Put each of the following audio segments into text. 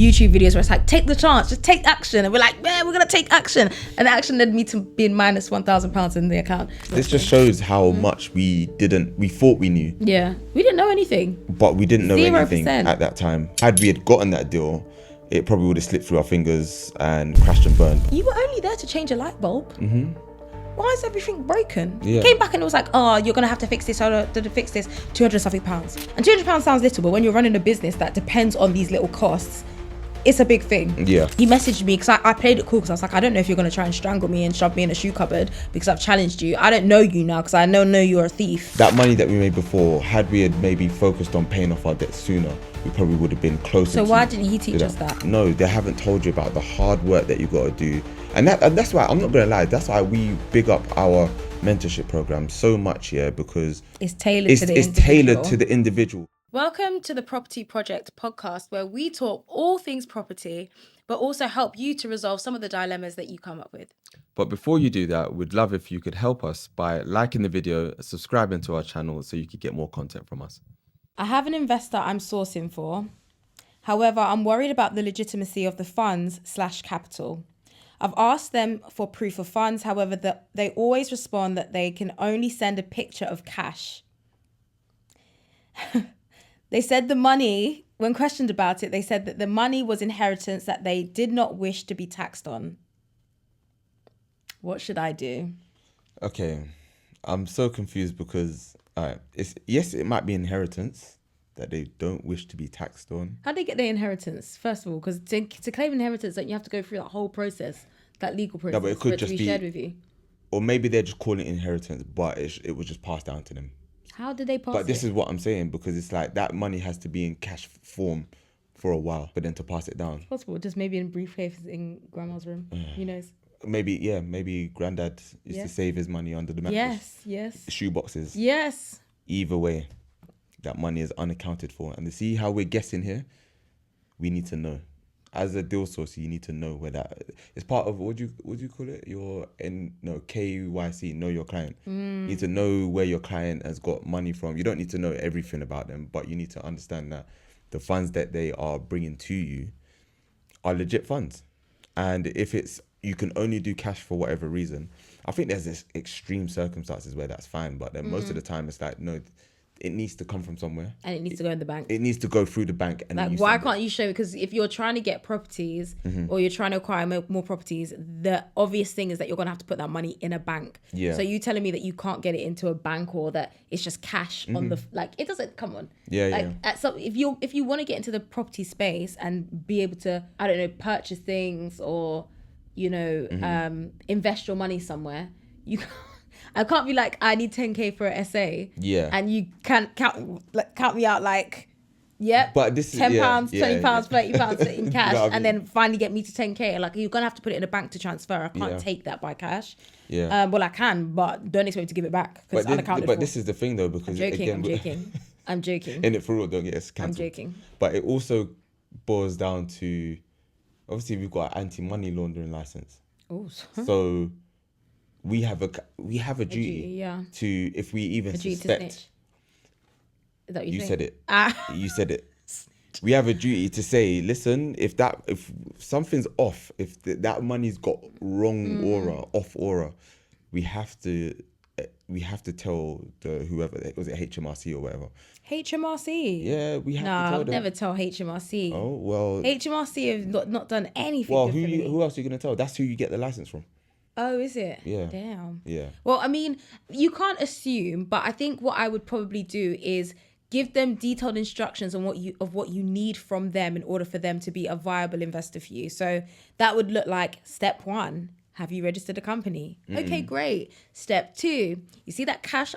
YouTube videos where it's like, take the chance, just take action. And we're like, yeah, we're going to take action. And the action led me to being minus £1,000 in the account. This just shows how much we thought we knew. Yeah. We didn't know anything. But we didn't know 0%. anything at that time. Had we had gotten that deal, it probably would have slipped through our fingers and crashed and burned. You were only there to change a light bulb. Mm-hmm. Why is everything broken? Yeah. Came back and it was like, oh, you're going to have to fix this, fix this, £200 something. And £200 sounds little, but when you're running a business that depends on these little costs, it's a big thing. Yeah. He messaged me because I played it cool because I was like, I don't know if you're going to try and strangle me and shove me in a shoe cupboard because I've challenged you. I don't know you now because I know you're a thief. That money that we made before, had we had maybe focused on paying off our debt sooner, we probably would have been closer. So why didn't he teach us that? No, they haven't told you about the hard work that you got to do. And that's why, I'm not going to lie, that's why we big up our mentorship program so much here, because it's tailored to the individual. Welcome to the Property Project podcast, where we talk all things property, but also help you to resolve some of the dilemmas that you come up with. But before you do that, we'd love if you could help us by liking the video, subscribing to our channel so you could get more content from us. I have an investor I'm sourcing for. However, I'm worried about the legitimacy of the funds/capital. I've asked them for proof of funds. However, they always respond that they can only send a picture of cash. They said the money, when questioned about it, they said that the money was inheritance that they did not wish to be taxed on. What should I do? Okay, I'm so confused because it might be inheritance that they don't wish to be taxed on. How do they get their inheritance, first of all? Because to claim inheritance, you have to go through that whole process, that legal process, no, but it could just be shared with you. Or maybe they're just calling it inheritance, but it was just passed down to them. How did they pass it? But this is what I'm saying, because it's like that money has to be in cash form for a while, but then to pass it down. It's possible, just maybe in briefcase in grandma's room. Who knows? Maybe granddad used to save his money under the mattress. Yes. Shoe boxes. Yes. Either way, that money is unaccounted for. And to see how we're guessing here, we need to know. As a deal source, you need to know where that is part of, what do you call it? KYC, know your client. You need to know where your client has got money from. You don't need to know everything about them, but you need to understand that the funds that they are bringing to you are legit funds. And if you can only do cash for whatever reason, I think there's this extreme circumstances where that's fine, but then most of the time it's like, no, it needs to come from somewhere. And it needs to go in the bank. It needs to go through the bank. And like, why can't you show? Because if you're trying to get properties or you're trying to acquire more properties, the obvious thing is that you're going to have to put that money in a bank. Yeah. So you telling me that you can't get it into a bank, or that it's just cash on the, like, it doesn't, come on. Yeah, like, if you want to get into the property space and be able to, I don't know, purchase things or, invest your money somewhere, I can't be like, I need 10k for an SA. Yeah. And you can't count me out like, yep. But this is £10, £20, £30 in cash, No, I mean, and then finally get me to 10k. Like, you're gonna have to put it in a bank to transfer. I can't take that by cash. Yeah. Well, I can, but don't expect me to give it back because it's unaccounted for. But this is the thing though, because I'm joking. In it for real, don't get us cancelled. I'm joking. But it also boils down to, obviously we've got an anti-money laundering license. Oh. So we have a duty to, if we even suspect. Is that you said it. You said it. We have a duty to say, listen, if something's off, if that money's got wrong aura, off aura, we have to tell the whoever, was it HMRC or whatever? HMRC? Yeah, we have to tell them. No, I'd never tell HMRC. Oh, well. HMRC have not done anything. Well, who else are you going to tell? That's who you get the license from. Oh, is it? Yeah. Damn. Yeah. Well, I mean, you can't assume, but I think what I would probably do is give them detailed instructions on what you need from them in order for them to be a viable investor for you. So that would look like step 1. Have you registered a company? Okay, great. Step 2, you see that cash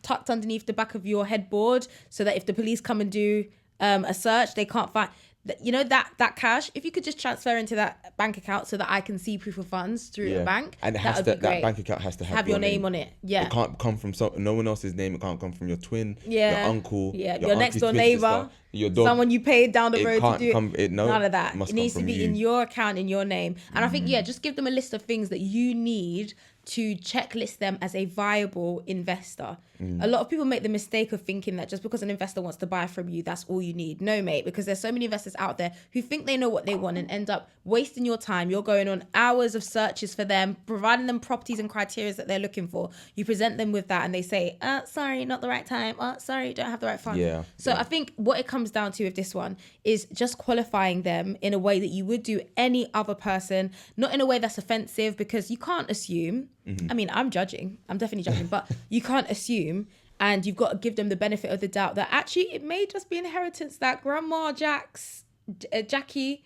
tucked underneath the back of your headboard, so that if the police come and do a search, they can't find. That cash, if you could just transfer into that bank account so that I can see proof of funds through a bank, and that bank account has to have your name on it. Yeah, it can't come from no one else's name. It can't come from your twin, your uncle, your next door neighbor, your dog, someone you paid down the road to do it. None of that. It needs to be in your account, in your name. And I think just give them a list of things that you need to checklist them as a viable investor. A lot of people make the mistake of thinking that just because an investor wants to buy from you, that's all you need. No, mate, because there's so many investors out there who think they know what they want and end up wasting your time. You're going on hours of searches for them, providing them properties and criteria that they're looking for. You present them with that and they say, sorry, not the right time. Sorry, don't have the right funds. Yeah. So I think what it comes down to with this one is just qualifying them in a way that you would do any other person, not in a way that's offensive, because you can't assume. I mean, I'm definitely judging, but you can't assume, and you've got to give them the benefit of the doubt that actually it may just be inheritance that Grandma Jackie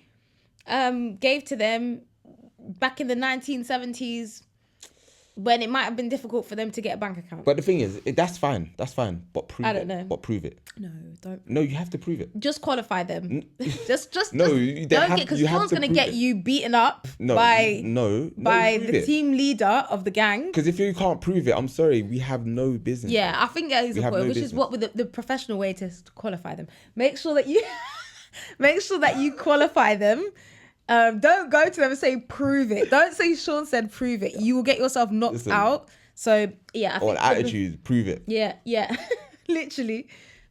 gave to them back in the 1970s when it might have been difficult for them to get a bank account. But the thing is, that's fine, but prove it. I don't know. But prove it. No, don't. No, you have to prove it. Just qualify them. Just No, don't get, because someone's going to get it. you beaten up by the team leader of the gang. Because if you can't prove it, I'm sorry, we have no business. Yeah, I think that is the point, which is what with the professional way to qualify them. Make sure that you qualify them. Don't go to them and say prove it. Don't say Sean said prove it. You will get yourself knocked out. So yeah, I think attitude, prove it. Yeah, literally.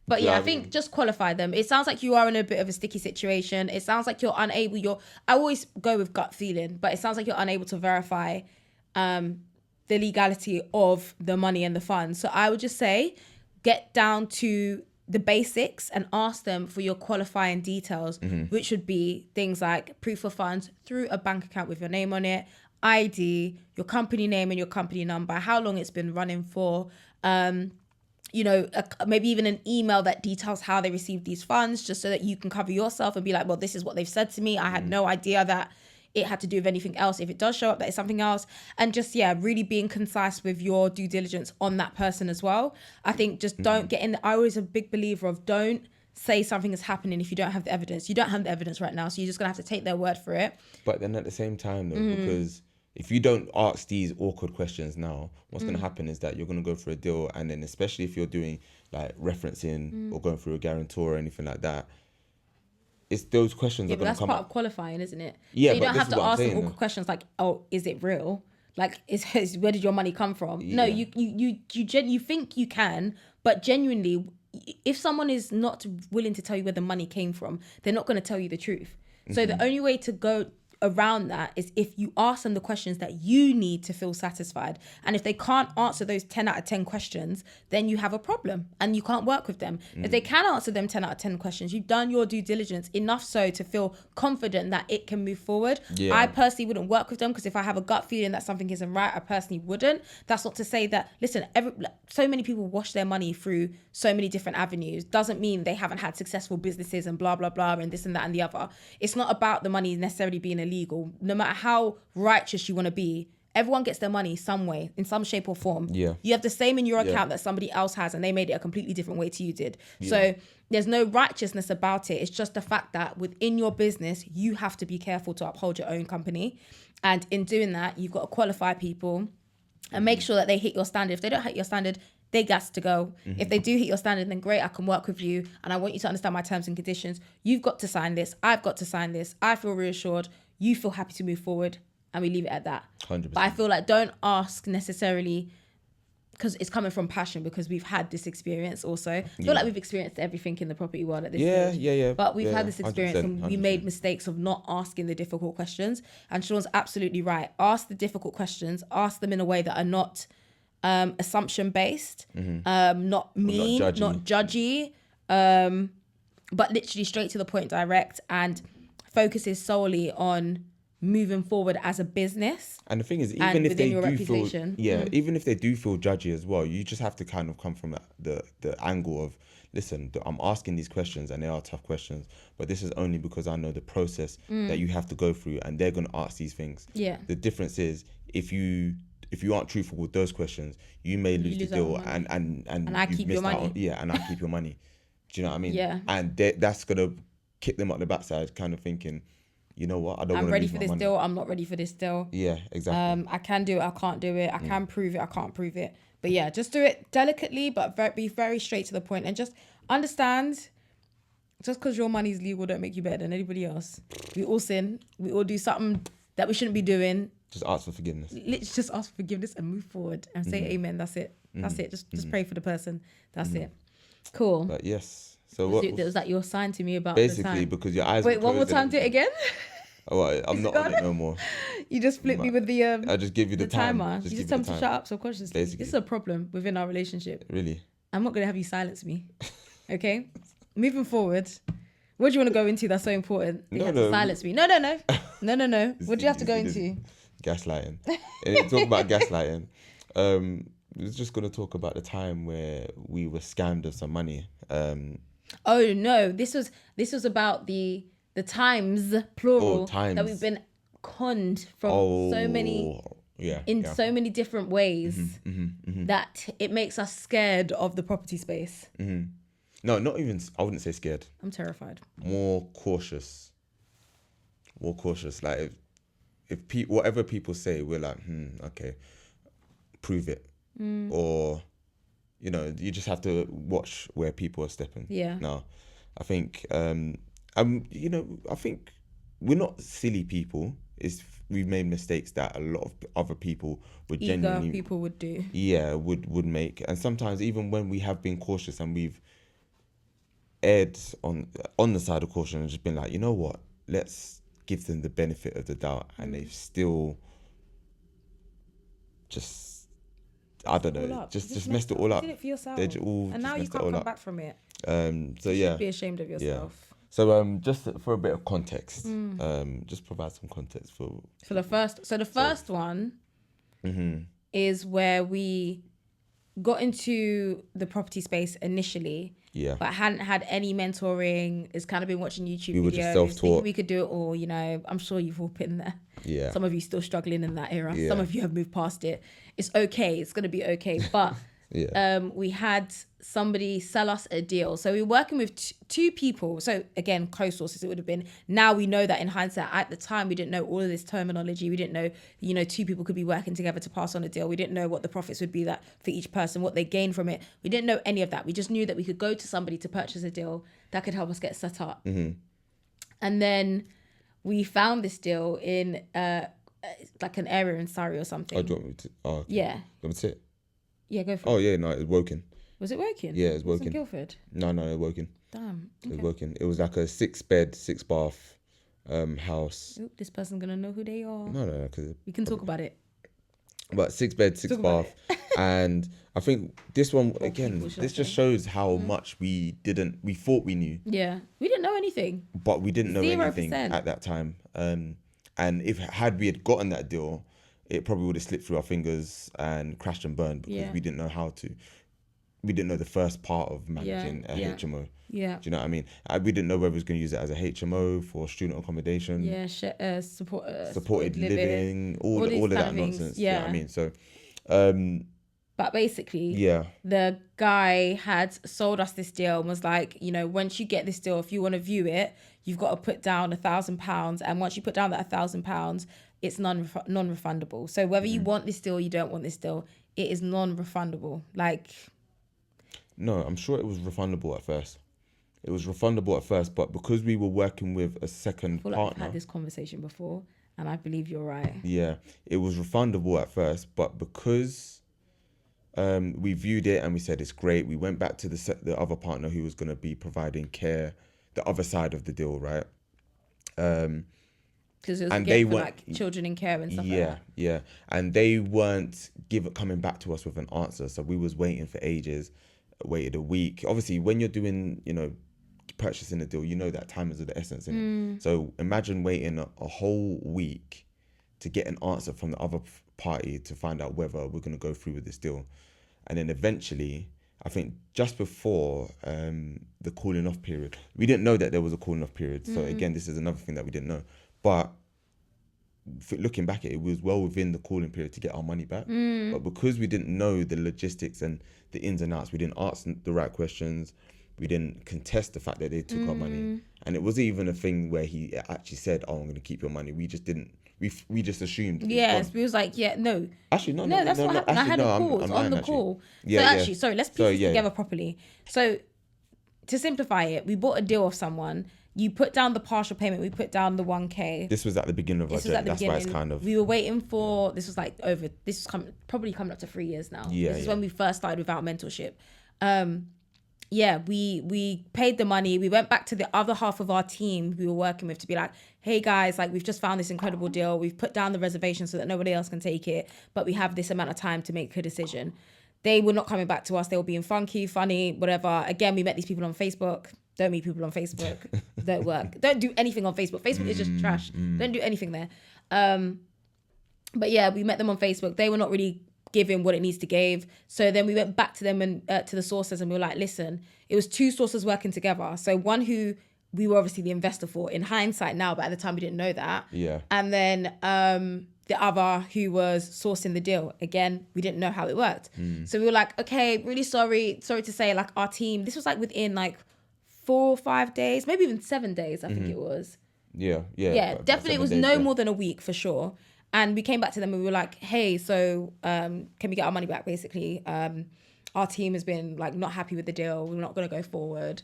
But yeah, I think just qualify them. It sounds like you are in a bit of a sticky situation. It sounds like you're unable. I always go with gut feeling, but it sounds like you're unable to verify the legality of the money and the funds. So I would just say, get down to the basics and ask them for your qualifying details, which would be things like proof of funds through a bank account with your name on it, ID, your company name and your company number, how long it's been running for, maybe even an email that details how they received these funds, just so that you can cover yourself and be like, well, this is what they've said to me. I had no idea that it had to do with anything else. If it does show up, that is something else. And just, really being concise with your due diligence on that person as well. I think just don't get in. I always a big believer of don't say something is happening if you don't have the evidence. You don't have the evidence right now, so you're just going to have to take their word for it. But then at the same time, though, because if you don't ask these awkward questions now, what's going to happen is that you're going to go for a deal, and then especially if you're doing like referencing or going through a guarantor or anything like that, it's those questions are going to come up. That's part of qualifying, isn't it? Yeah, so you but don't this have is to what I'm ask them saying, awkward questions like, "Oh, is it real? Like, is where did your money come from?" Yeah. No, you think you can, but genuinely, if someone is not willing to tell you where the money came from, they're not going to tell you the truth. So the only way to go around that is if you ask them the questions that you need to feel satisfied. And if they can't answer those 10 out of 10 questions, then you have a problem and you can't work with them. If they can answer them 10 out of 10 questions, you've done your due diligence enough so to feel confident that it can move forward. Yeah. I personally wouldn't work with them, because if I have a gut feeling that something isn't right, I personally wouldn't. That's not to say that, listen, so many people wash their money through so many different avenues. Doesn't mean they haven't had successful businesses and blah, blah, blah, and this and that and the other. It's not about the money necessarily being illegal. No matter how righteous you want to be, everyone gets their money some way, in some shape or form. Yeah. You have the same in your account that somebody else has, and they made it a completely different way to you did. So there's no righteousness about it. It's just the fact that within your business, you have to be careful to uphold your own company. And in doing that, you've got to qualify people and make sure that they hit your standard. If they don't hit your standard, they got to go. If they do hit your standard, then great, I can work with you. And I want you to understand my terms and conditions. You've got to sign this. I've got to sign this. I feel reassured. You feel happy to move forward. And we leave it at that. 100%. But I feel like don't ask necessarily, because it's coming from passion, because we've had this experience also. I feel like we've experienced everything in the property world at this stage. Yeah. But we've had this experience 100%, and we made mistakes of not asking the difficult questions. And Sean's absolutely right. Ask the difficult questions. Ask them in a way that are not assumption based, not mean, not judgy, but literally straight to the point, direct, and focuses solely on moving forward as a business. And the thing is, even if they do feel, Mm. even if they do feel judgy as well, you just have to kind of come from the angle of, listen, I'm asking these questions and they are tough questions, but this is only because I know the process that you have to go through, and they're going to ask these things. Yeah. The difference is if you aren't truthful with those questions, you may lose the deal, and I keep your money. And I keep your money. Do you know what I mean? Yeah. And that's gonna kick them up the backside, kind of thinking, you know what, I'm ready for this deal. I'm not ready for this deal. Yeah, exactly. I can do it. I can't do it. I can prove it. I can't prove it. But yeah, just do it delicately, but be very straight to the point, and just understand. Just because your money is legal, don't make you better than anybody else. We all sin. We all do something that we shouldn't be doing. Just ask for forgiveness. Let's just ask for forgiveness and move forward and say amen. That's it. That's it. Just pray for the person. That's it. Cool. But yes. So what Was that your sign to me about basically the time? because your eyes Wait, were one more closed and time. Do it again. Oh, I'm not on it no more. You just flip me with the I just give you the time. timer. You just tell me to shut up subconsciously. Basically. This is a problem within our relationship. Really? I'm not gonna have you silence me. Okay? Moving forward. What do you want to go into that's so important? You have to silence me. No. What do you have to go into? Gaslighting. And talk about gaslighting. We're just gonna talk about the time where we were scammed of some money. Oh no, this was about the times plural times. that we've been conned from so many so many different ways that it makes us scared of the property space. No, not even. I wouldn't say scared. I'm terrified. More cautious. Like if whatever people say, we're like, okay, prove it, or you just have to watch where people are stepping. Yeah. Now, I think I think we're not silly people. We've made mistakes that a lot of other people would genuinely people would do. Yeah, would make, and sometimes even when we have been cautious and we've erred on the side of caution and just been like, you know what, let's give them the benefit of the doubt, and they've still just just messed it all up. You did it for yourself, and now you can't come back from it. You should be ashamed of yourself. Yeah. So just for a bit of context, just provide some context for the first. So the first one is where we got into the property space initially. Yeah. But hadn't had any mentoring. It's kind of been watching YouTube videos. Were just self-taught. Thinking we could do it all, I'm sure you've all been there. Yeah. Some of you still struggling in that era. Yeah. Some of you have moved past it. It's okay. It's going to be okay. But we had somebody sell us a deal. So we were working with two people. So again, co-sources it would have been. Now we know that in hindsight, at the time, we didn't know all of this terminology. We didn't know, two people could be working together to pass on a deal. We didn't know what the profits would be that for each person, what they gain from it. We didn't know any of that. We just knew that we could go to somebody to purchase a deal that could help us get set up. And then we found this deal in like an area in Surrey or something. Oh, do you want me to? Oh, okay. Yeah. Do you want me to sit? Yeah, go for it. Oh, yeah, no, it was Woking. Was it Woking? Yeah, it was Woking. In Guildford? No, it was Woking. Damn. It was Woking. It was like a 6-bed, 6-bath house. Oop, this person's going to know who they are. No, because... We can talk about it. But 6-bed, 6-bath. And I think this one, again, this just shows how much we thought we knew. Yeah. We didn't know anything. But we didn't know 0%. anything at that time. And had we gotten that deal, it probably would have slipped through our fingers and crashed and burned because we didn't know how to. We didn't know the first part of managing a HMO. Yeah. Do you know what I mean? We didn't know whether we was going to use it as a HMO for student accommodation. Yeah, supported living, all of that nonsense. Yeah. You know what I mean? So, but basically, the guy had sold us this deal and was like, once you get this deal, if you want to view it, you've got to put down £1,000. And once you put down that £1,000, it's non-refundable. So whether you want this deal or you don't want this deal, it is non-refundable. No, I'm sure it was refundable at first. It was refundable at first, but because we were working with a second partner... I've had this conversation before, and I believe you're right. Yeah, it was refundable at first, but because we viewed it and we said it's great, we went back to the other partner who was going to be providing care, the other side of the deal, right? Because it was again for children in care and stuff like that. Yeah. And they weren't coming back to us with an answer. So we was waiting for ages, waited a week. Obviously, when you're doing, purchasing a deal, that time is of the essence, innit? So imagine waiting a whole week to get an answer from the other party to find out whether we're going to go through with this deal. And then eventually, I think just before the cooling off period, we didn't know that there was a cooling off period. So again, this is another thing that we didn't know. But looking back at it, it was well within the cooling period to get our money back. But because we didn't know the logistics and the ins and outs, we didn't ask the right questions. We didn't contest the fact that they took our money. And it wasn't even a thing where he actually said, oh, I'm going to keep your money. We just didn't. We just assumed. Yes, we was like, no. Actually, no, that's what happened. I had a call. It was on the call. Sorry, let's piece this together properly. So to simplify it, we bought a deal off someone. you put down the partial payment. We put down the 1K. This was at the beginning of our journey. That's why it's kind of. We were waiting for. This was like over. This was probably coming up to 3 years now. Yeah. This is when we first started with our mentorship. Yeah, we paid the money. We went back to the other half of our team we were working with to be like, hey guys, like we've just found this incredible deal. We've put down the reservation so that nobody else can take it, but we have this amount of time to make a decision. They were not coming back to us. They were being funky, funny, whatever. Again, we met these people on Facebook. Don't meet people on Facebook. Don't work. Don't do anything on Facebook. Facebook is just trash. Don't do anything there. But yeah, we met them on Facebook. They were not really giving what it needs to give. So then we went back to them and to the sources and we were like, listen, it was 2 sources working together. So one who we were obviously the investor for in hindsight now, but at the time we didn't know that. Yeah. And then the other who was sourcing the deal. Again, we didn't know how it worked. So we were like, okay, really sorry to say, like our team, this was like within like 4 or 5 days, maybe even 7 days, I think it was. Yeah. Definitely it was no more than a week for sure. And we came back to them and we were like, hey, so can we get our money back basically? Our team has been like not happy with the deal. We're not going to go forward.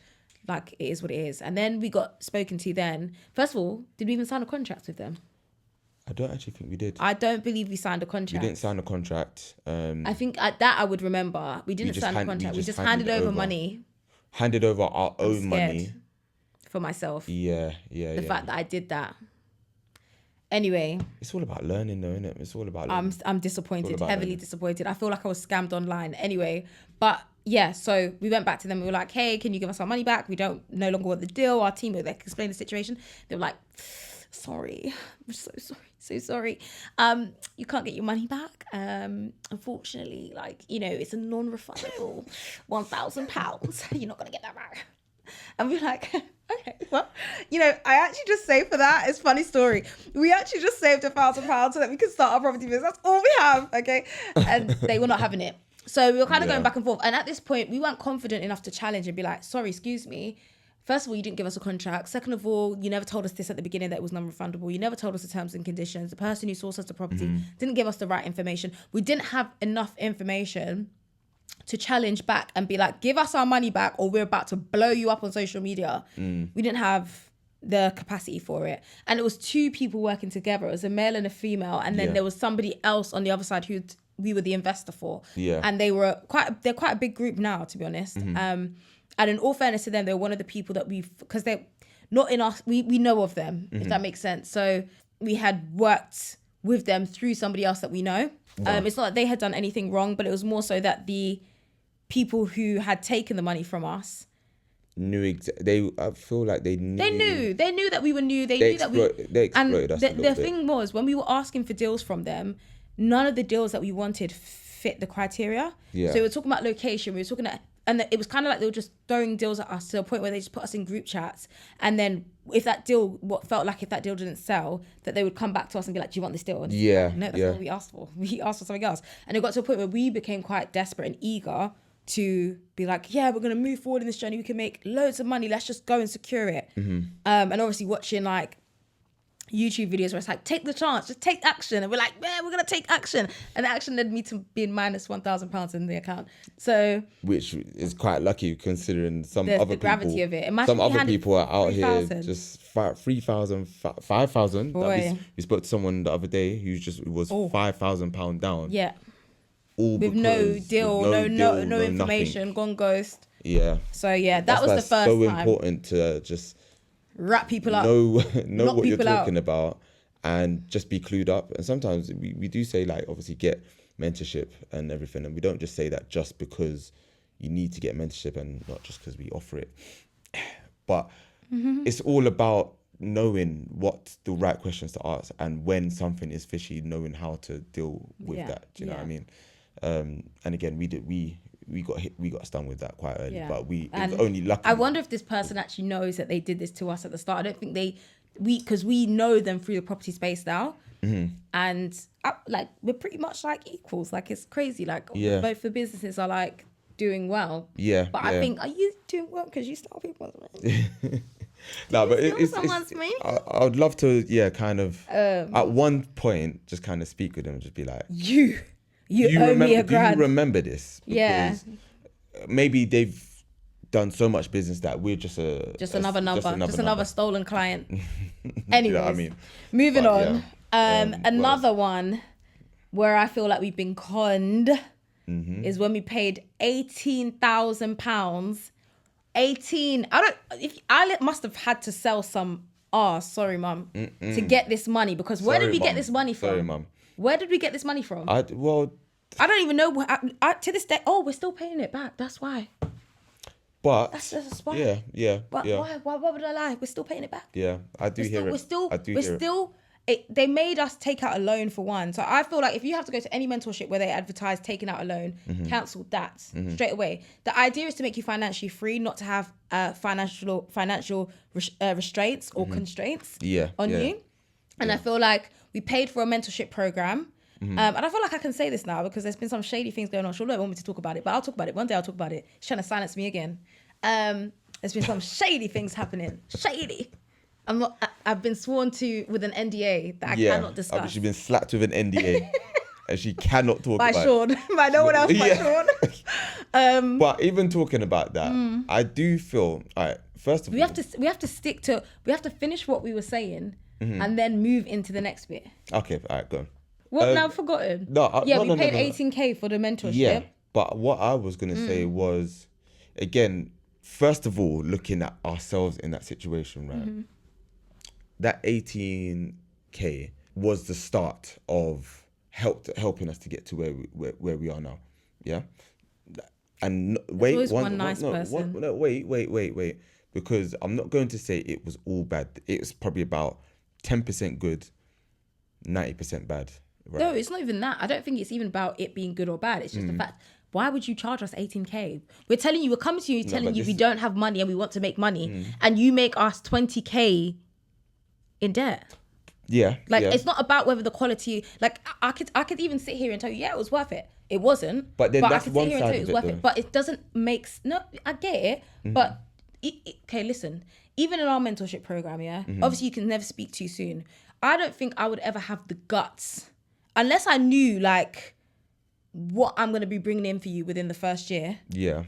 Like it is what it is. And then we got spoken to then. First of all, did we even sign a contract with them? I don't actually think we did. I don't believe we signed a contract. We didn't sign a contract. I think that I would remember. We didn't sign a contract. We just handed over money. Handed over our own money. For myself. Yeah. The fact that I did that. Anyway. It's all about learning though, isn't it? It's all about learning. I'm disappointed, heavily disappointed. I feel like I was scammed online. Anyway, but yeah, so we went back to them. We were like, hey, can you give us our money back? We no longer want the deal. Our team, they explained the situation. They were like, sorry, I'm so sorry. You can't get your money back. Unfortunately, like, it's a non-refundable £1,000. You're not going to get that back. And we're like, okay, well, I actually just saved for that. It's a funny story. We actually just saved £1,000 so that we could start our property business. That's all we have, okay? And they were not having it. So we were kind of going back and forth. And at this point, we weren't confident enough to challenge and be like, sorry, excuse me. First of all, you didn't give us a contract. Second of all, you never told us this at the beginning that it was non-refundable. You never told us the terms and conditions. The person who sourced us the property didn't give us the right information. We didn't have enough information to challenge back and be like, give us our money back or we're about to blow you up on social media. We didn't have the capacity for it. And it was 2 people working together. It was a male and a female. And then there was somebody else on the other side who we were the investor for. Yeah. And they're quite a big group now, to be honest. And in all fairness to them, they're one of the people that because they're not in us, we know of them, if that makes sense. So we had worked with them through somebody else that we know. It's not that they had done anything wrong, but it was more so that the people who had taken the money from us I feel like they knew. They knew that we were new. They knew that they exploited us a little bit. The thing was, when we were asking for deals from them, none of the deals that we wanted fit the criteria. Yeah. So we were talking about location. We were talking about, and it was kind of like they were just throwing deals at us to a point where they just put us in group chats. And then if that deal didn't sell, that they would come back to us and be like, do you want this deal? Yeah. No, that's not what we asked for. We asked for something else. And it got to a point where we became quite desperate and eager to be like, yeah, we're going to move forward in this journey. We can make loads of money. Let's just go and secure it. And obviously watching like YouTube videos where it's like, take the chance, just take action. And we're like, man, we're going to take action. And the action led me to being minus £1,000 in the account. So, which is quite lucky considering the gravity of it. Imagine some other people are out 3, here just 3,000, 5,000. We spoke to someone the other day who was £5,000 down. Yeah. With no deal, no information, gone ghost. Yeah. So yeah, that was the first so time. Important to just wrap people up. Know what you're talking about and just be clued up. And sometimes we do say like obviously get mentorship and everything, and we don't just say that just because you need to get mentorship and not just because we offer it. But it's all about knowing what the right questions to ask and when something is fishy, knowing how to deal with that. Do you know what I mean? And again, we got stung with that quite early, but it was only lucky. I wonder if this person actually knows that they did this to us at the start. I don't think because we know them through the property space now, and like we're pretty much like equals. Like it's crazy. Like both the businesses are like doing well. Yeah. But I think, are you doing well because you start people's money? No, but it's I would love to kind of at one point just kind of speak with them and just be like, you owe me a grand. Do you remember this? Because maybe they've done so much business that we're just another number, just another stolen client. Anyways, you know what I mean? Moving But, on. yeah. Another one where I feel like we've been conned is when we paid £18,000. I must have had to sell some arse, sorry mum, to get this money, because where did we get this money from? Sorry, mum. Where did we get this money from? I don't even know. To this day, we're still paying it back. That's why. But that's why. Yeah. But why? Why would I lie? We're still paying it back. Yeah, I do hear it. We're still. They made us take out a loan for one. So I feel like if you have to go to any mentorship where they advertise taking out a loan, cancel that straight away. The idea is to make you financially free, not to have financial restraints or constraints on you. And I feel like we paid for a mentorship program. And I feel like I can say this now because there's been some shady things going on. She'll not want me to talk about it, but I'll talk about it. One day I'll talk about it. She's trying to silence me again. There's been some shady things happening. Shady. I've been sworn to with an NDA that I cannot discuss. She's been slapped with an NDA and she cannot talk about Sean. By no one else by Sean. But even talking about that, I do feel, all right, first of all, we have to finish what we were saying and then move into the next bit. Okay, all right, go on. What now? I've forgotten. We paid 18K for the mentorship. Yeah, but what I was gonna say was, again, first of all, looking at ourselves in that situation, right? That 18K was the start of helping us to get to where we are now. Yeah, and wait, wait, because I'm not going to say it was all bad. It was probably about 10% good, 90% bad. Right. No, it's not even that. I don't think it's even about it being good or bad. It's just the fact, why would you charge us 18K? We're coming to you telling you we don't have money and we want to make money, and you make us 20K in debt. Yeah. It's not about whether the quality, like I could even sit here and tell you, it was worth it. It wasn't. But then that's I could one sit here and side tell you it was worth it. But it doesn't make, no, I get it. But, okay, listen, even in our mentorship program, obviously you can never speak too soon. I don't think I would ever have the guts, unless I knew like what I'm going to be bringing in for you within the first year. Yeah.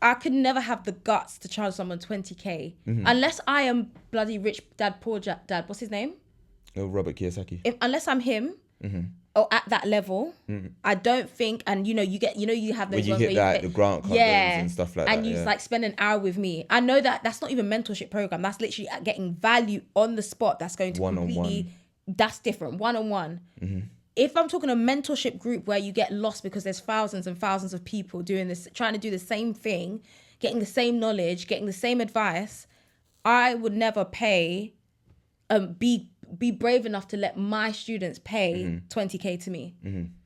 I could never have the guts to charge someone 20K unless I am bloody rich dad, poor dad. What's his name? Robert Kiyosaki. Unless I'm him or at that level, I don't think. And you have those when you hit that the grant condos and stuff like that. And you like spend an hour with me. I know that's not even mentorship program. That's literally getting value on the spot. That's going to completely. That's different. One-on-one. If I'm talking a mentorship group where you get lost because there's thousands and thousands of people doing this, trying to do the same thing, getting the same knowledge, getting the same advice, I would never pay, be brave enough to let my students pay 20K to me. And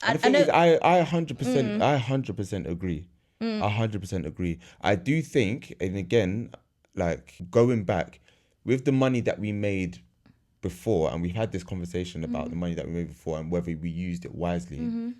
the thing is, I 100% agree. 100% agree. I do think, and again, like going back with the money that we made before, and we've had this conversation about the money that we made before and whether we used it wisely.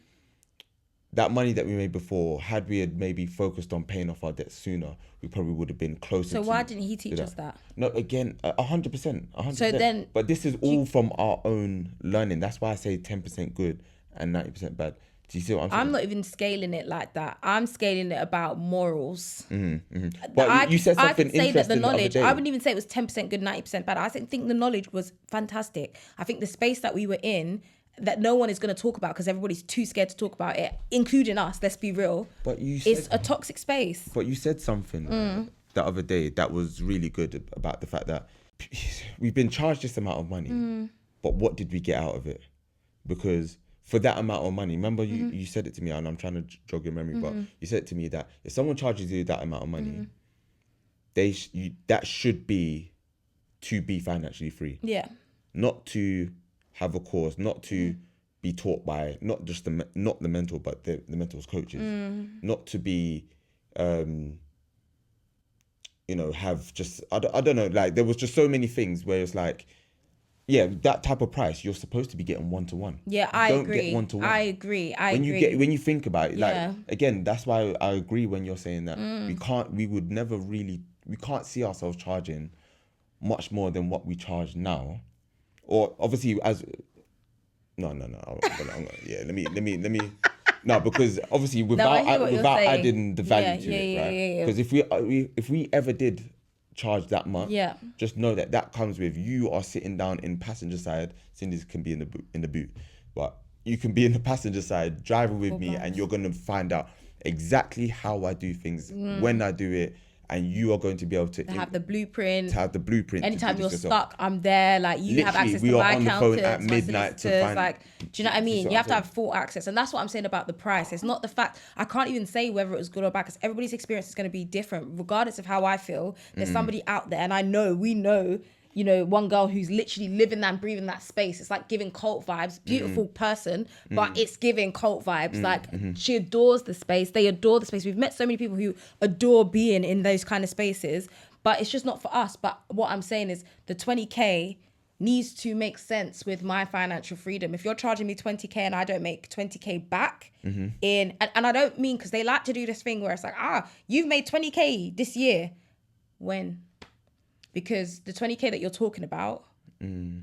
That money that we made before, had we had maybe focused on paying off our debt sooner, we probably would have been closer. So why didn't he teach us that? No, again, 100%. So then, but this is all from our own learning. That's why I say 10% good and 90% bad. Do you see what I'm saying? I'm not even scaling it like that. I'm scaling it about morals. But you said something interesting. I could say that the knowledge, I wouldn't even say it was 10% good, 90% bad. I think the knowledge was fantastic. I think the space that we were in, that no one is going to talk about because everybody's too scared to talk about it, including us, let's be real. But it's a toxic space. But you said something the other day that was really good about the fact that we've been charged this amount of money, but what did we get out of it? Because for that amount of money, remember you said it to me, and I'm trying to jog your memory, but you said it to me that if someone charges you that amount of money, that should be to be financially free. Yeah. Not to have a course, not to be taught by not just not the mentor, but the mentor's coaches. Not to be, have just I don't know. Like there was just so many things where it's like, yeah, that type of price you're supposed to be getting 1-to-1. Yeah, I agree. Don't get 1-to-1. I agree. When you think about it, like again, that's why I agree when you're saying that we can't see ourselves charging much more than what we charge now, or obviously as no. Let me No, because obviously I without hear what you're without saying. adding the value Yeah, to yeah, it, yeah, right? yeah, yeah. Because if we ever did charge that much, Yeah. just know that that comes with you are sitting down in passenger side. Cindy's can be in the boot, but you can be in the passenger side driving with me, and you're gonna find out exactly how I do things, when I do it, and you are going to be able to Have the blueprint. to have the blueprint. Anytime to do you're this yourself. stuck, I'm there. Like you have Literally, access we to are my on the phone at accountants, my midnight to solicitors. find. Like, do you know what I mean? what You have I'm to have saying. full access, and that's what I'm saying about the price. It's not the fact. I can't even say whether it was good or bad because everybody's experience is going to be different, regardless of how I feel. There's somebody out there, and we know. You know, one girl who's literally living that and breathing that space. It's like giving cult vibes. Beautiful person, but it's giving cult vibes. Like she adores the space. They adore the space. We've met so many people who adore being in those kind of spaces, but it's just not for us. But what I'm saying is the 20K needs to make sense with my financial freedom. If you're charging me 20K and I don't make 20K back and I don't mean, because they like to do this thing where it's like, you've made 20K this year. When? Because the 20K that you're talking about,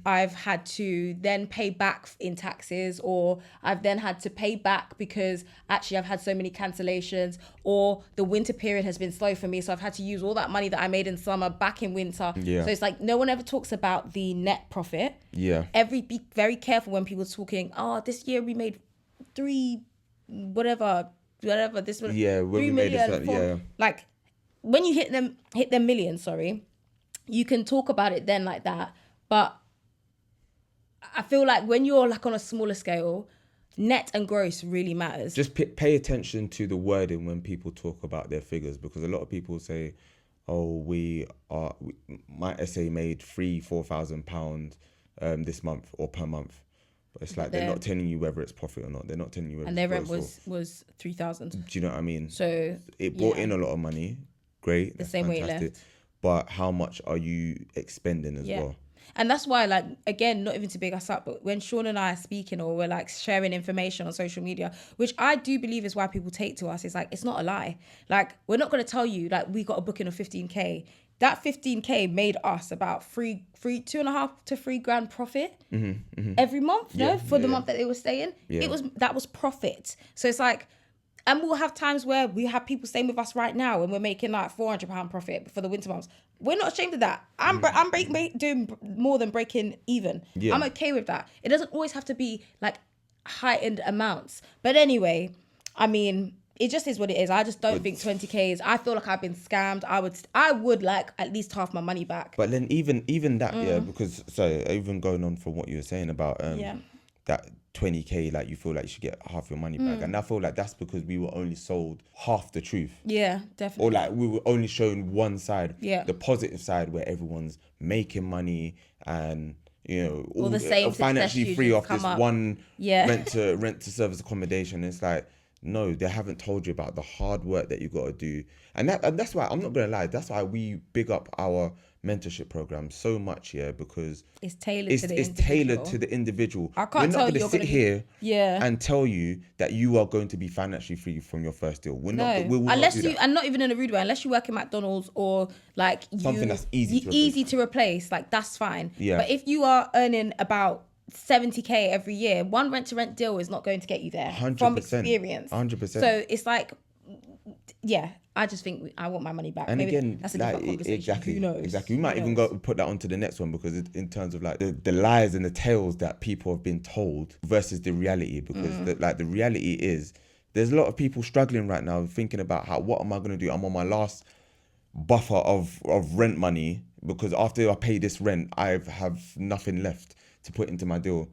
I've had to then pay back in taxes, or I've then had to pay back because actually I've had so many cancellations, or the winter period has been slow for me. So I've had to use all that money that I made in summer back in winter. Yeah. So it's like no one ever talks about the net profit. Yeah. Be very careful when people are talking, this year we made whatever, this was Yeah, when 3 we made million. this, yeah. Like when you hit them millions, you can talk about it then like that. But I feel like when you're like on a smaller scale, net and gross really matters. Just pay attention to the wording when people talk about their figures, because a lot of people say, "Oh, my SA made £4,000 this month or per month," but it's like they're not telling you whether it's profit or not. They're not telling you whether and it's their rent gross was 3,000. Do you know what I mean? So it brought in a lot of money. Great, that's same way it fantastic. left. But how much are you expending as well? And that's why, like, again, not even to big us up, but when Sean and I are speaking or we're like sharing information on social media, which I do believe is why people take to us, it's like, it's not a lie. Like, we're not going to tell you, like, we got a booking of 15K. That 15K made us about 2.5 to 3 grand profit every month, for the month that they were staying. Yeah. That was profit. So it's like, and we'll have times where we have people staying with us right now and we're making like £400 profit for the winter months. We're not ashamed of that. I'm doing more than breaking even. Yeah. I'm okay with that. It doesn't always have to be like heightened amounts. But anyway, I mean, it just is what it is. I just don't think 20K is. I feel like I've been scammed. I would like at least half my money back. But then even that, because even going on from what you were saying about that 20K, like you feel like you should get half your money back, and I feel like that's because we were only sold half the truth. Yeah, definitely. Or like we were only shown one side, Yeah. the positive side where everyone's making money and all the same financially success free stories off come this up. one Yeah. rent to service accommodation. It's like, no, they haven't told you about the hard work that you got to do, and that's why I'm not gonna lie. That's why we big up our mentorship program so much, because It's tailored to the it's individual. tailored to the individual. I can't We're not tell going you to you're sit gonna here Yeah. and tell you that you are going to be financially free from your first deal. We're not. We will not Unless do you, that. and not even in a rude way, unless you work in McDonald's or like Something that's easy to to replace, like that's fine. Yeah. But if you are earning about 70K every year, one rent-to-rent deal is not going to get you there 100%. from experience. 100%. So it's like, I just think I want my money back. And Maybe again, that's a different conversation. exactly, Who knows? exactly. We might even put that onto the next one, because in terms of like the lies and the tales that people have been told versus the reality, because the reality is there's a lot of people struggling right now thinking about what am I going to do? I'm on my last buffer of rent money, because after I pay this rent, I have nothing left to put into my deal.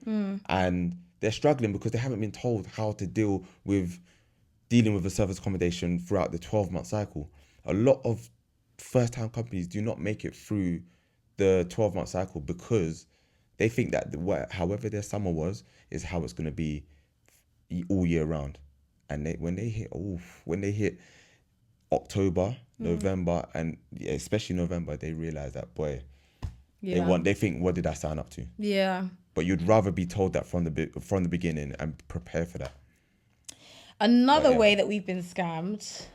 And they're struggling because they haven't been told how to dealing with a service accommodation throughout the 12-month cycle. A lot of first-time companies do not make it through the 12-month cycle because they think that however their summer was is how it's going to be all year round. And when they hit October, November, and especially November, they realize that they think, what did I sign up to? Yeah. But you'd rather be told that from the beginning and prepare for that. Another way that we've been scammed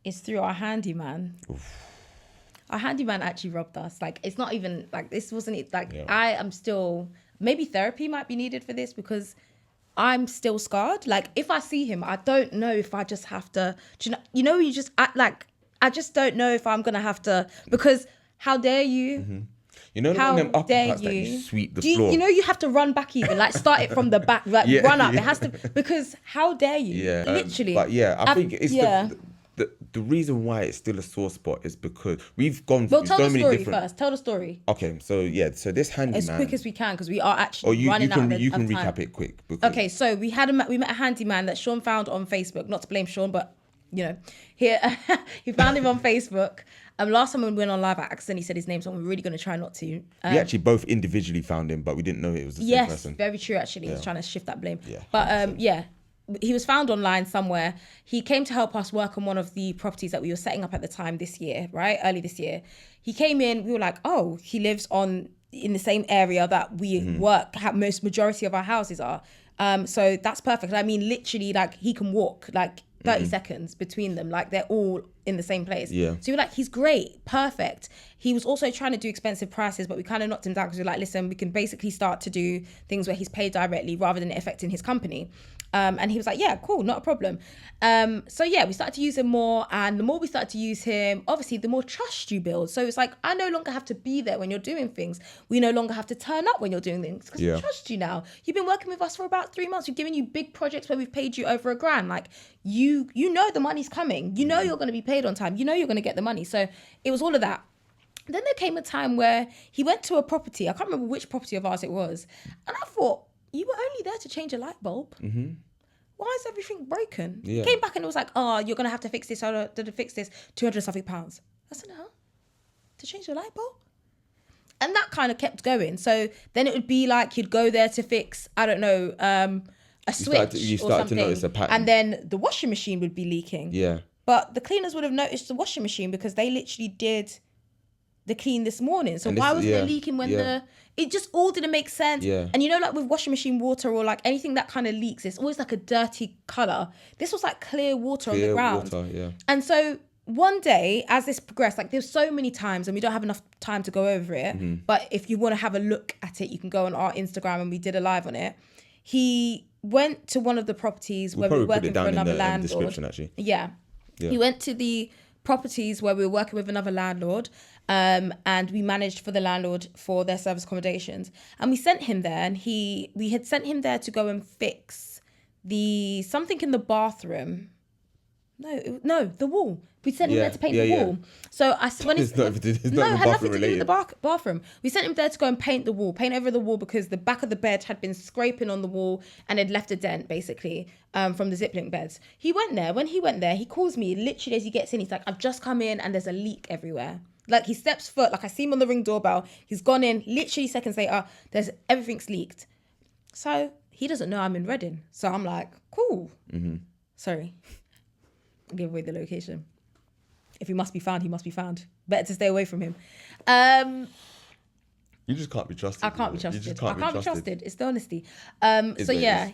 is through our handyman. Our handyman actually robbed us. Like, it's not even like this wasn't it. Like, I am still, maybe therapy might be needed for this, because I'm still scarred. Like, if I see him, I don't know if I just have to, you just act like, I just don't know if I'm going to have to, because how dare you? You know, How them dare uppercuts that you sweep the Do floor. you know, you have to run back even, like start it from the back, like Yeah, run up. yeah. It has to, because how dare you? Yeah, Literally. but yeah, I think it's yeah. the reason why it's still a sore spot is because we've gone Well, through tell so the many story different. first. Tell the story Okay, so this handyman. as quick as we can, because we are actually Or you running can out of you can time. recap it quick. Because, Okay, so we met a handyman that Sean found on Facebook. Not to blame Sean, but you know, he found him on Facebook. Last time when we went on live, I accidentally said his name, so I'm really going to try not to. we actually both individually found him, but we didn't know it was the same person. Yes, very true. Actually, he's trying to shift that blame. Yeah, but 100%. yeah, he was found online somewhere. He came to help us work on one of the properties that we were setting up at the time this year, right? Early this year, he came in. We were like, oh, he lives in the same area that we work. Majority of our houses are. So that's perfect. I mean, literally, like he can walk like 30 seconds between them, like they're all in the same place. Yeah. So you're like, he's great, perfect. He was also trying to do expensive prices, but we kind of knocked him down because we're like, listen, we can basically start to do things where he's paid directly rather than it affecting his company. And he was like, yeah, cool, not a problem. So yeah, we started to use him more, and the more we started to use him, obviously the more trust you build. So it's like, I no longer have to be there when you're doing things. We no longer have to turn up when you're doing things because we trust you now. You've been working with us for about 3 months. We've given you big projects where we've paid you over $1,000. Like you know the money's coming. You know you're going to be paid on time. You know you're going to get the money. So it was all of that. Then there came a time where he went to a property. I can't remember which property of ours it was. And I thought, you were only there to change a light bulb. Mm-hmm. Why is everything broken? Yeah. He came back and it was like, oh, you're going to have to fix this. To fix this, 200 something pounds. I said, no, to change the light bulb? And that kind of kept going. So then it would be like you'd go there to fix, I don't know, a switch you or started something. to notice a pattern. And then the washing machine would be leaking. Yeah. But the cleaners would have noticed the washing machine because they literally did the clean this morning. So why was it leaking when it just all didn't make sense. Yeah. And you know, like with washing machine water or like anything that kind of leaks, it's always like a dirty colour. This was like clear water on the ground. Water, yeah. And so one day, as this progressed, like there's so many times, and we don't have enough time to go over it, but if you want to have a look at it, you can go on our Instagram, and we did a live on it. He went to one of the properties where we were working for another landlord. Description, actually. Yeah. He went to the properties where we were working with another landlord, and we managed for the landlord for their service accommodations, and we sent him there, and we had sent him there to go and fix something in the bathroom. No, the wall. We sent him there to paint the wall. So I when it's not it even had nothing to do related. with the bathroom. We sent him there to go and paint the wall, paint over the wall, because the back of the bed had been scraping on the wall and had left a dent basically from the zip link beds. He went there. When he went there, he calls me literally as he gets in. He's like, I've just come in and there's a leak everywhere. Like he steps foot, like I see him on the Ring doorbell. He's gone in. Literally seconds later, everything's leaked. So he doesn't know I'm in Reading. So I'm like, cool. Mm-hmm. Sorry. Give away the location. If he must be found, he must be found. Better to stay away from him. You just can't be trusted. I can't be trusted. I can't be trusted. It's the honesty.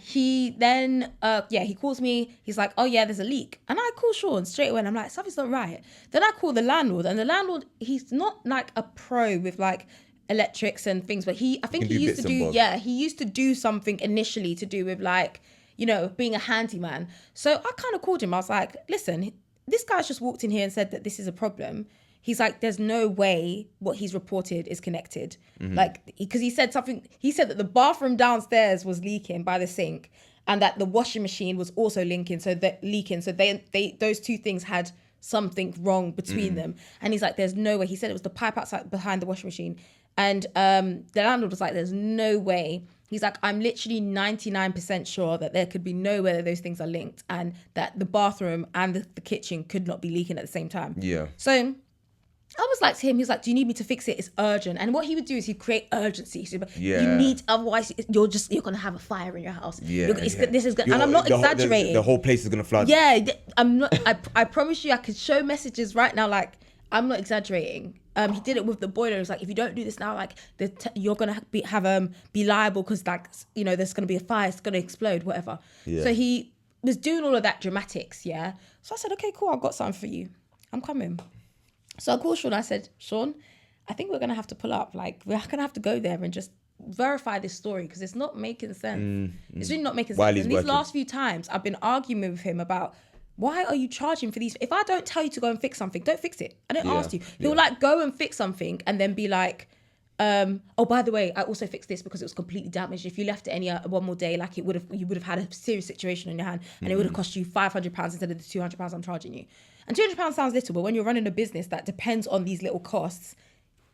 He then he calls me. He's like, oh yeah, there's a leak. And I call Sean straight away and I'm like, something's not right. Then I call the landlord, and the landlord, he's not like a pro with like electrics and things, but he used to do something initially to do with like, you know, being a handyman. So I kind of called him. I was like, listen, this guy's just walked in here and said that this is a problem. He's like, there's no way what he's reported is connected. Mm-hmm. Like, because he said that the bathroom downstairs was leaking by the sink, and that the washing machine was also leaking. So they those two things had something wrong between them. And he's like, there's no way. He said it was the pipe outside behind the washing machine. And the landlord was like, there's no way. He's like, I'm literally 99% sure that there could be no way that those things are linked, and that the bathroom and the kitchen could not be leaking at the same time. Yeah. So I was like to him, he's like, do you need me to fix it? It's urgent. And what he would do is he'd create urgency. So you need, otherwise you're going to have a fire in your house. Yeah. This is going, and I'm not exaggerating. The whole place is going to flood. Yeah. I'm not, I promise you, I could show messages right now. Like, I'm not exaggerating. He did it with the boiler. It's like, if you don't do this now, like you're gonna be liable because, like, you know, there's gonna be a fire, it's gonna explode, whatever. Yeah. So he was doing all of that dramatics, yeah. So I said, okay, cool, I've got something for you. I'm coming. So I called Sean. I said, Sean, I think we're gonna have to pull up. Like, we're gonna have to go there and just verify this story because it's not making sense. It's really not making While sense. he's And these working. last few times, I've been arguing with him about why are you charging for these? If I don't tell you to go and fix something, don't fix it. I don't ask you. He'll like go and fix something and then be like, oh, by the way, I also fixed this because it was completely damaged. If you left it any one more day, like you would have had a serious situation on your hand, and it would have cost you £500 instead of the £200 I'm charging you. And £200 sounds little, but when you're running a business that depends on these little costs,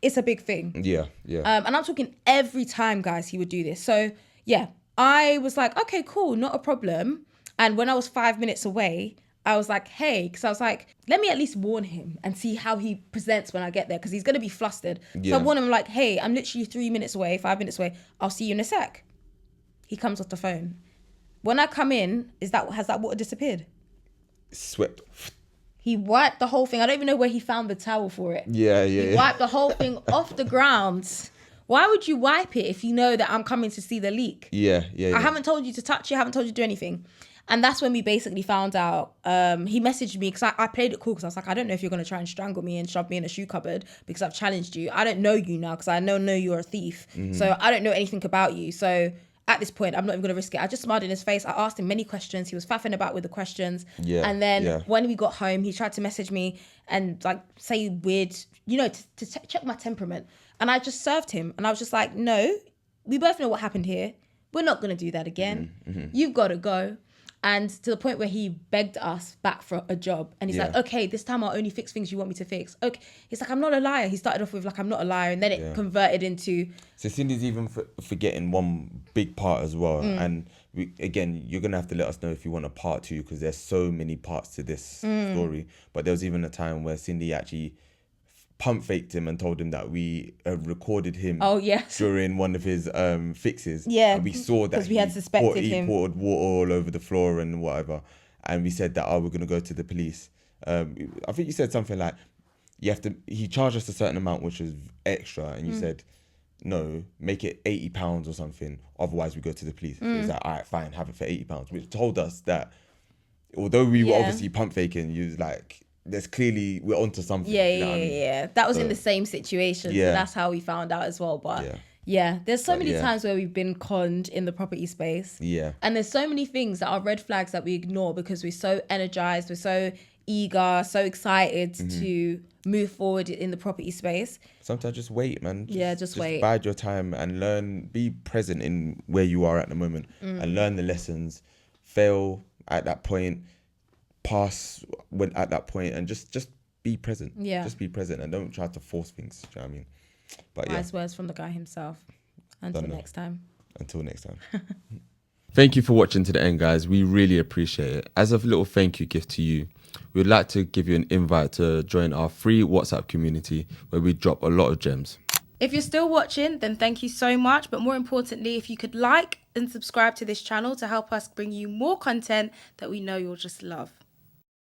it's a big thing. Yeah. And I'm talking every time, guys, he would do this. So yeah, I was like, okay, cool, not a problem. And when I was 5 minutes away, I was like, hey, because I was like, let me at least warn him and see how he presents when I get there, because he's going to be flustered. So I warn him like, hey, I'm literally 5 minutes away. I'll see you in a sec. He comes off the phone. When I come in, has that water disappeared? Swept. He wiped the whole thing. I don't even know where he found the towel for it. He wiped the whole thing off the ground. Why would you wipe it if you know that I'm coming to see the leak? Yeah. I haven't told you to touch it. I haven't told you to do anything. And that's when we basically found out. He messaged me because I played it cool because I was like, I don't know if you're going to try and strangle me and shove me in a shoe cupboard because I've challenged you. I don't know you now because I know you're a thief. So I don't know anything about you. So at this point, I'm not even going to risk it. I just smiled in his face. I asked him many questions. He was faffing about with the questions. And then when we got home, he tried to message me and like say weird, to check my temperament. And I just served him. And I was just like, no, we both know what happened here. We're not going to do that again. You've got to go. And to the point where he begged us back for a job. And he's like, okay, this time I'll only fix things you want me to fix. Okay. He's like, I'm not a liar. He started off with like, I'm not a liar. And then it converted into... So Cindy's even forgetting one big part as well. And you're going to have to let us know if you want a part 2 because there's so many parts to this story. But there was even a time where Cindy actually pump faked him and told him that we recorded him during one of his fixes. Yeah. And we saw that because we had suspected him. He poured water all over the floor and whatever. And we said that, we're going to go to the police. I think you said something like, he charged us a certain amount, which was extra. And you said, no, make it £80 or something. Otherwise we go to the police. So he's like, all right, fine, have it for £80. Which told us that although we were obviously pump faking, you was like, there's clearly we're onto something. Yeah. That was in the same situation. So that's how we found out as well. But there's so many times where we've been conned in the property space. Yeah. And there's so many things that are red flags that we ignore because we're so energized, we're so eager, so excited to move forward in the property space. Sometimes just wait, man. Just wait. Bide your time and learn, be present in where you are at the moment and learn the lessons. Fail at that point. Pass when at that point and just be present. Just be present and don't try to force things. Do you know what I mean? But Wise words from the guy himself. Until next time. Thank you for watching to the end, guys. We really appreciate it. As a little thank you gift to you, we'd like to give you an invite to join our free WhatsApp community where we drop a lot of gems. If you're still watching, then thank you so much. But more importantly, if you could like and subscribe to this channel to help us bring you more content that we know you'll just love.